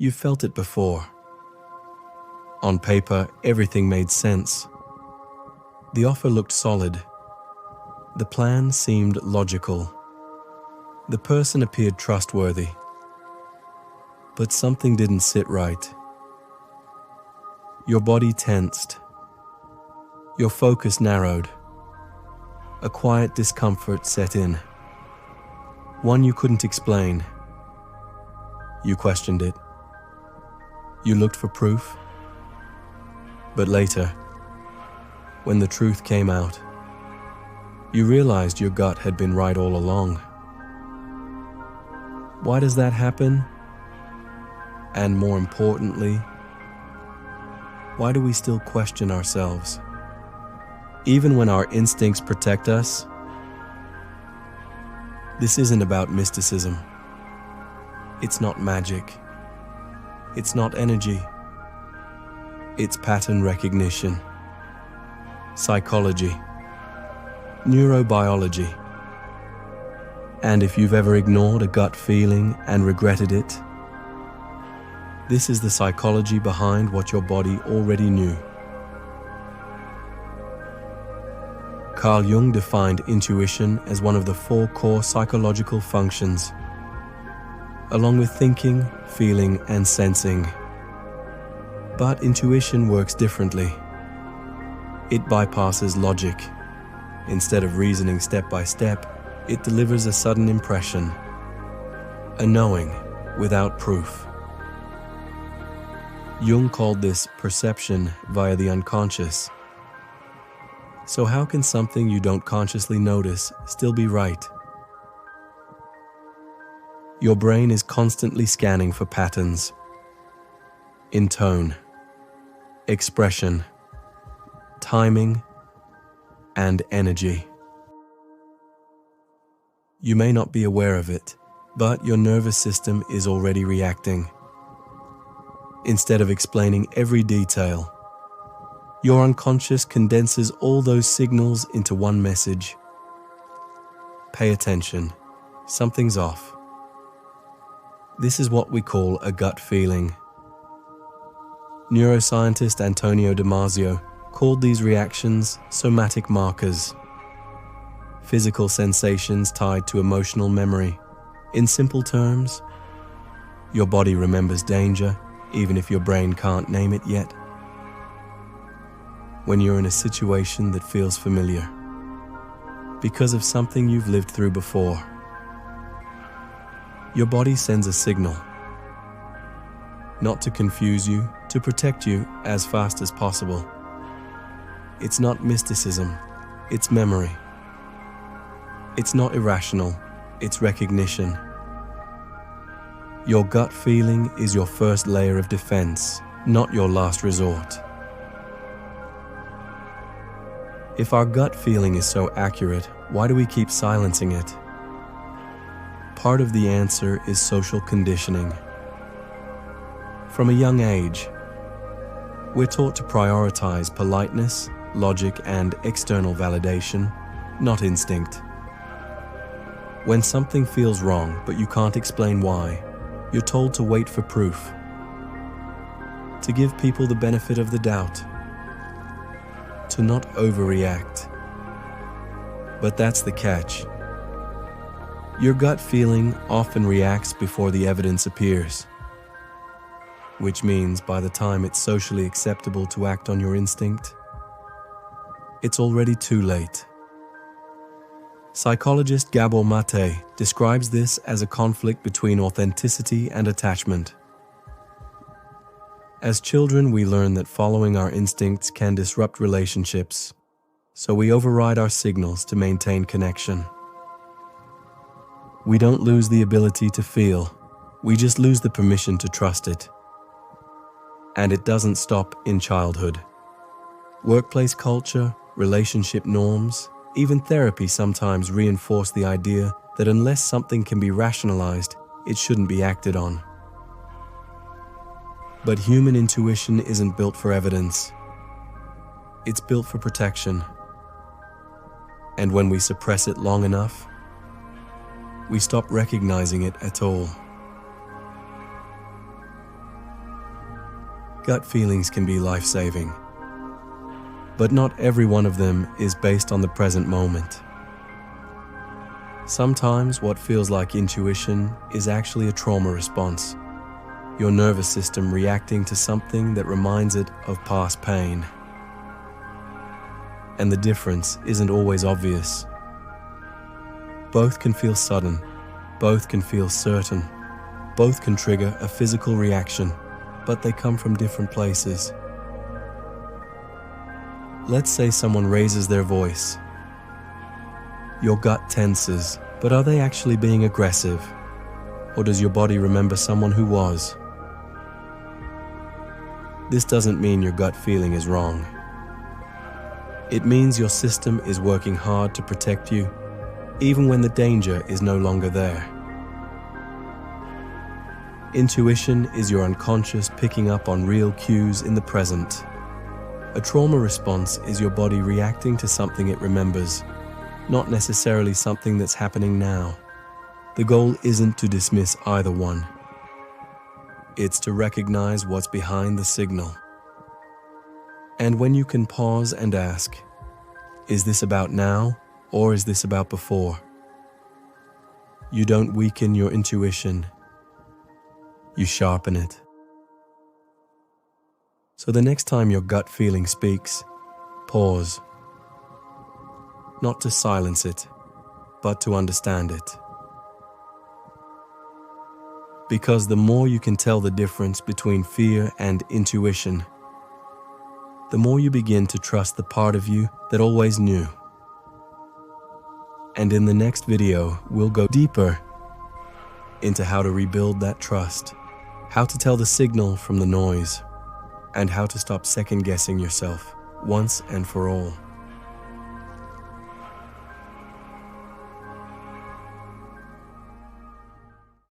You've felt it before. On paper, everything made sense. The offer looked solid. The plan seemed logical. The person appeared trustworthy. But something didn't sit right. Your body tensed. Your focus narrowed. A quiet discomfort set in. One you couldn't explain. You questioned it. You looked for proof. But later, when the truth came out, you realized your gut had been right all along. Why does that happen? And more importantly, why do we still question ourselves? Even when our instincts protect us? This isn't about mysticism. It's not magic. It's not energy. It's pattern recognition, psychology, neurobiology. And if you've ever ignored a gut feeling and regretted it, this is the psychology behind what your body already knew. Carl Jung defined intuition as one of the 4 core psychological functions, along with thinking, feeling, and sensing. But intuition works differently. It bypasses logic. Instead of reasoning step by step, it delivers a sudden impression, a knowing without proof. Jung called this perception via the unconscious. So how can something you don't consciously notice still be right? Your brain is constantly scanning for patterns in tone, expression, timing, and energy. You may not be aware of it, but your nervous system is already reacting. Instead of explaining every detail, your unconscious condenses all those signals into one message. Pay attention, something's off. This is what we call a gut feeling. Neuroscientist Damasio called these reactions somatic markers, physical sensations tied to emotional memory. In simple terms, your body remembers danger, even if your brain can't name it yet. When you're in a situation that feels familiar, because of something you've lived through before, your body sends a signal, not to confuse you, to protect you as fast as possible. It's not mysticism, it's memory. It's not irrational, it's recognition. Your gut feeling is your first layer of defense, not your last resort. If our gut feeling is so accurate, why do we keep silencing it? Part of the answer is social conditioning. From a young age, we're taught to prioritize politeness, logic, and external validation, not instinct. When something feels wrong, but you can't explain why, you're told to wait for proof, to give people the benefit of the doubt, to not overreact. But that's the catch. Your gut feeling often reacts before the evidence appears, which means by the time it's socially acceptable to act on your instinct, it's already too late. Psychologist Gabor Maté describes this as a conflict between authenticity and attachment. As children, we learn that following our instincts can disrupt relationships, so we override our signals to maintain connection. We don't lose the ability to feel, we just lose the permission to trust it. And it doesn't stop in childhood. Workplace culture, relationship norms, even therapy sometimes reinforce the idea that unless something can be rationalized, it shouldn't be acted on. But human intuition isn't built for evidence. It's built for protection. And when we suppress it long enough, we stop recognizing it at all. Gut feelings can be life-saving, but not every one of them is based on the present moment. Sometimes what feels like intuition is actually a trauma response, your nervous system reacting to something that reminds it of past pain. And the difference isn't always obvious. Both can feel sudden, both can feel certain, both can trigger a physical reaction, but they come from different places. Let's say someone raises their voice. Your gut tenses, but are they actually being aggressive? Or does your body remember someone who was? This doesn't mean your gut feeling is wrong. It means your system is working hard to protect you, even when the danger is no longer there. Intuition is your unconscious picking up on real cues in the present. A trauma response is your body reacting to something it remembers, not necessarily something that's happening now. The goal isn't to dismiss either one. It's to recognize what's behind the signal. And when you can pause and ask, is this about now or is this about before? You don't weaken your intuition, you sharpen it. So the next time your gut feeling speaks, pause. Not to silence it, but to understand it. Because the more you can tell the difference between fear and intuition, the more you begin to trust the part of you that always knew. And in the next video, we'll go deeper into how to rebuild that trust, how to tell the signal from the noise, and how to stop second-guessing yourself once and for all.